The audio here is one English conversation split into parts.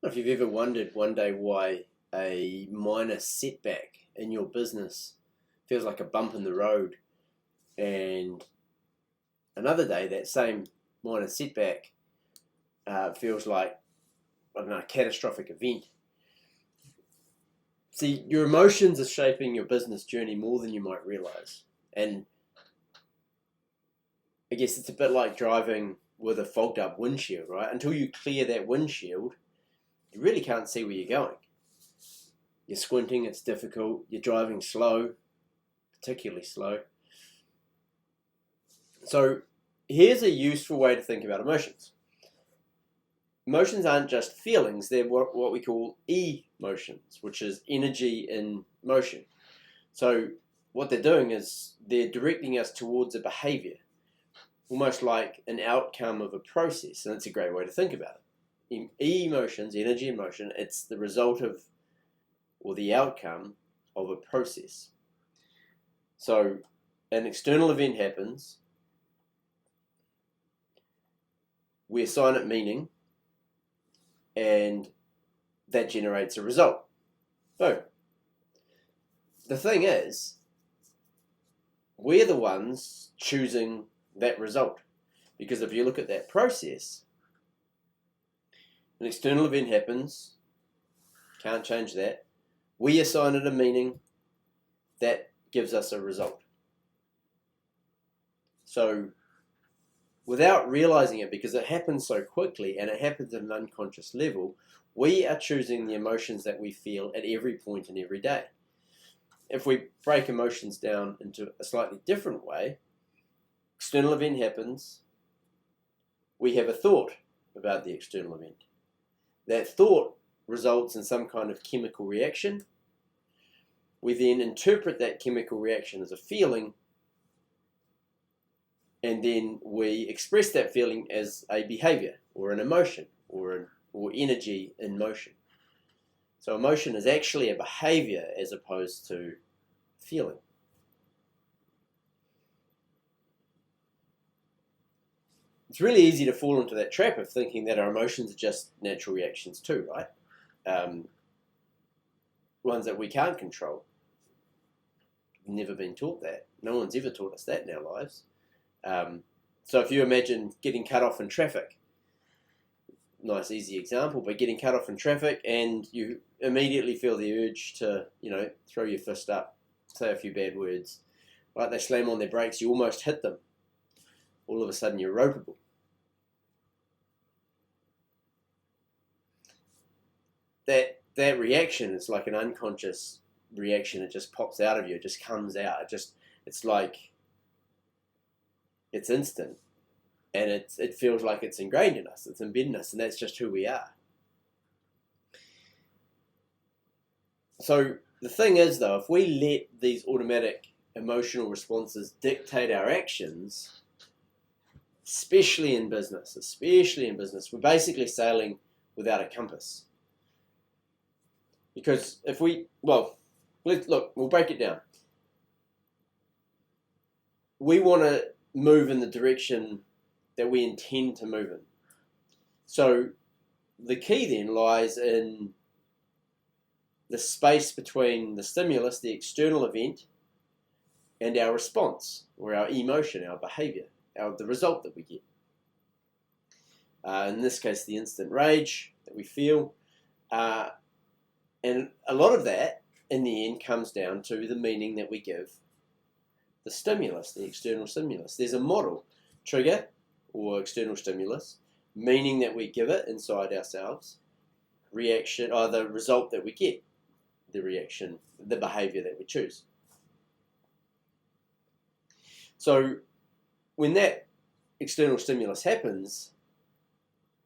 If you've ever wondered one day why a minor setback in your business feels like a bump in the road, and another day that same minor setback feels like, I don't know, a catastrophic event. See, your emotions are shaping your business journey more than you might realize. And I guess it's a bit like driving with a fogged up windshield, right? Until you clear that windshield, you really can't see where you're going. You're squinting, it's difficult, you're driving slow, particularly slow. So here's a useful way to think about emotions. Emotions aren't just feelings, they're what we call emotions, which is energy in motion. So what they're doing is they're directing us towards a behavior, almost like an outcome of a process, and it's a great way to think about it. Emotions, energy in motion, it's the result of, or the outcome of a process. So an external event happens, we assign it meaning, and that generates a result. Boom. The thing is, we're the ones choosing that result. Because if you look at that process, an external event happens, can't change that. We assign it a meaning, that gives us a result. So without realizing it, because it happens so quickly and it happens at an unconscious level, we are choosing the emotions that we feel at every point in every day. If we break emotions down into a slightly different way, external event happens, we have a thought about the external event. That thought results in some kind of chemical reaction. We then interpret that chemical reaction as a feeling, and then we express that feeling as a behavior or an emotion or energy in motion. So emotion is actually a behavior as opposed to feeling. It's really easy to fall into that trap of thinking that our emotions are just natural reactions too, right? Ones that we can't control. We've never been taught that. No one's ever taught us that in our lives. So if you imagine getting cut off in traffic, nice easy example, but getting cut off in traffic and you immediately feel the urge to, throw your fist up, say a few bad words, right? They slam on their brakes, you almost hit them. All of a sudden you're ropeable. That reaction is like an unconscious reaction. It just pops out of you. It just comes out. It's like, it's instant. And it feels like it's ingrained in us. It's embedded in us. And that's just who we are. So the thing is, though, if we let these automatic emotional responses dictate our actions, especially in business, we're basically sailing without a compass. Because if we'll break it down. We want to move in the direction that we intend to move in. So the key then lies in the space between the stimulus, the external event, and our response, or our emotion, our behavior, the result that we get. In this case, the instant rage that we feel. And a lot of that, in the end, comes down to the meaning that we give the stimulus, the external stimulus. There's a model, trigger, or external stimulus, meaning that we give it inside ourselves, reaction, or the result that we get, the reaction, the behavior that we choose. So when that external stimulus happens,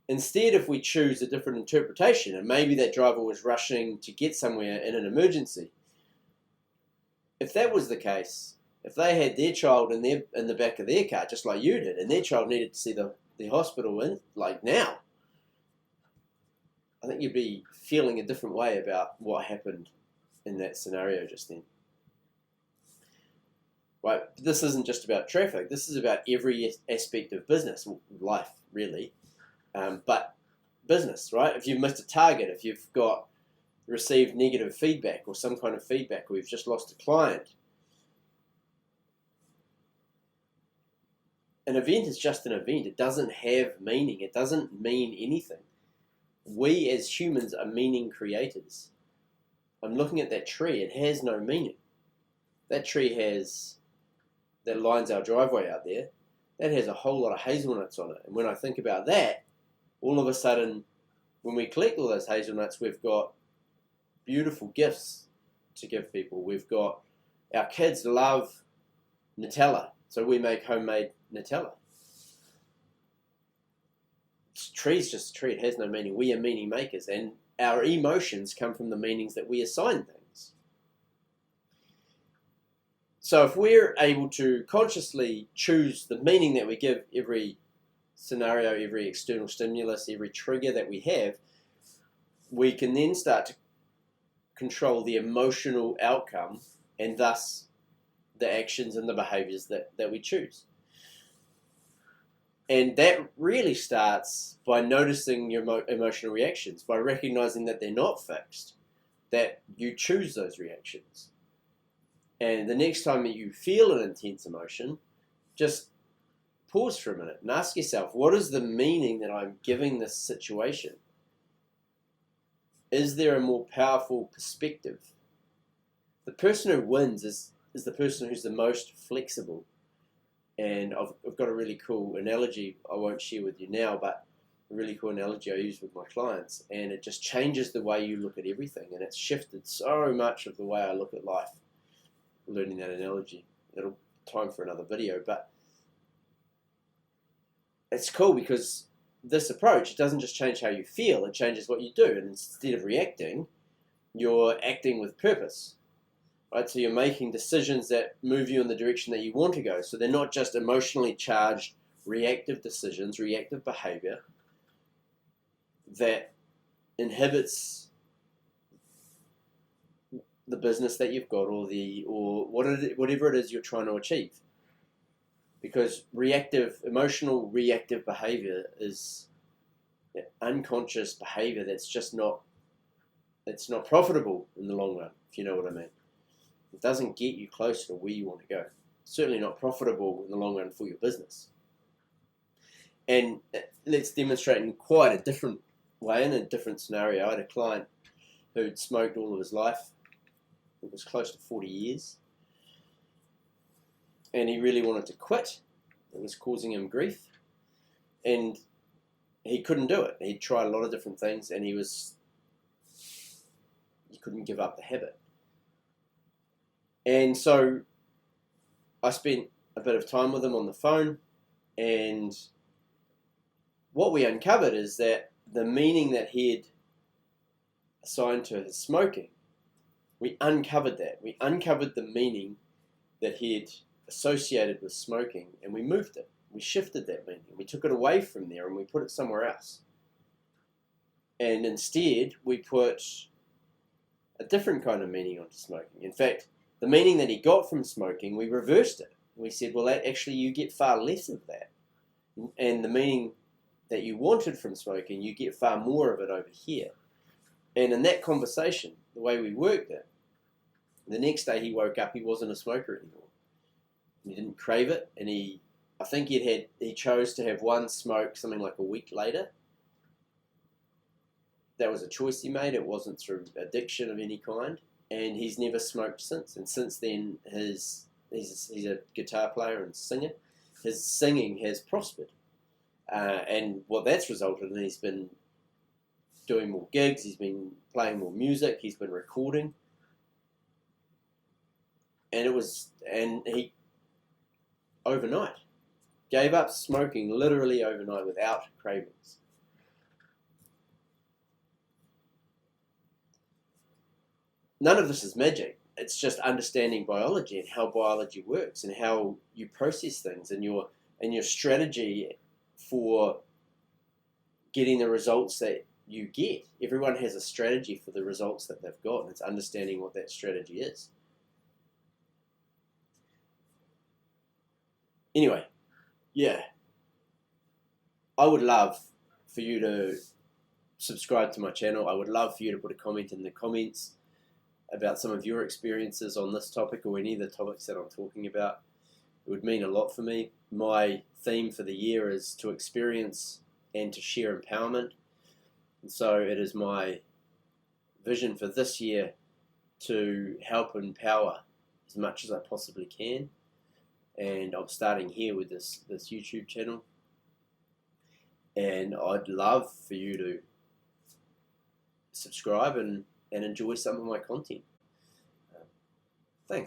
instead, if we choose a different interpretation, and maybe that driver was rushing to get somewhere in an emergency, if that was the case, if they had their child in the back of their car, just like you did, and their child needed to see the hospital in, like now, I think you'd be feeling a different way about what happened in that scenario just then. Right? But this isn't just about traffic. This is about every aspect of business, life, really. But business, right? If you've missed a target, if you've got received negative feedback or some kind of feedback, or you've just lost a client. An event is just an event. It doesn't have meaning. It doesn't mean anything. We as humans are meaning creators. I'm looking at that tree. It has no meaning. That tree that lines our driveway out there, that has a whole lot of hazelnuts on it. And when I think about that, all of a sudden, when we collect all those hazelnuts, we've got beautiful gifts to give people. Our kids love Nutella, so we make homemade Nutella. Tree's just a tree. It has no meaning. We are meaning makers, and our emotions come from the meanings that we assign things. So if we're able to consciously choose the meaning that we give every scenario, every external stimulus, every trigger that we have, we can then start to control the emotional outcome and thus the actions and the behaviors that we choose. And that really starts by noticing your emotional reactions, by recognizing that they're not fixed, that you choose those reactions. And the next time that you feel an intense emotion, just pause for a minute and ask yourself, what is the meaning that I'm giving this situation? Is there a more powerful perspective? The person who wins is the person who's the most flexible. And I've got a really cool analogy I won't share with you now, but a really cool analogy I use with my clients, and it just changes the way you look at everything, and it's shifted so much of the way I look at life, learning that analogy. It'll time for another video, but it's cool because this approach, it doesn't just change how you feel, it changes what you do. And instead of reacting, you're acting with purpose, right? So you're making decisions that move you in the direction that you want to go. So they're not just emotionally charged reactive decisions, reactive behavior that inhibits the business that you've got or whatever it is you're trying to achieve. Because emotional reactive behavior is unconscious behavior that's just not profitable in the long run, if you know what I mean. It doesn't get you closer to where you want to go. It's certainly not profitable in the long run for your business. And let's demonstrate in quite a different way, in a different scenario. I had a client who'd smoked all of his life. It was close to 40 years. And he really wanted to quit. It was causing him grief. And he couldn't do it. He'd tried a lot of different things, and he couldn't give up the habit. And so I spent a bit of time with him on the phone, and what we uncovered is that the meaning that he had assigned to his smoking, we uncovered that. We uncovered the meaning that he had associated with smoking, and we moved it. We shifted that meaning. We took it away from there and we put it somewhere else. And instead, we put a different kind of meaning onto smoking. In fact, the meaning that he got from smoking, we reversed it. We said, well, actually, you get far less of that. And the meaning that you wanted from smoking, you get far more of it over here. And in that conversation, the way we worked it, the next day he woke up, he wasn't a smoker anymore. He didn't crave it, and he chose to have one smoke something like a week later. That was a choice he made. It wasn't through addiction of any kind, and he's never smoked since. And since then, he's a guitar player and singer. His singing has prospered, and what that's resulted in, he's been doing more gigs, he's been playing more music, he's been recording, and he overnight gave up smoking literally overnight without cravings. None of this is magic. It's just understanding biology and how biology works and how you process things and your strategy for getting the results that you get. Everyone has a strategy for the results that they've got, and it's understanding what that strategy is. Anyway, yeah, I would love for you to subscribe to my channel. I would love for you to put a comment in the comments about some of your experiences on this topic or any of the topics that I'm talking about. It would mean a lot for me. My theme for the year is to experience and to share empowerment. And so it is my vision for this year to help empower as much as I possibly can. And I'm starting here with this YouTube channel. And I'd love for you to subscribe and enjoy some of my content. Thanks.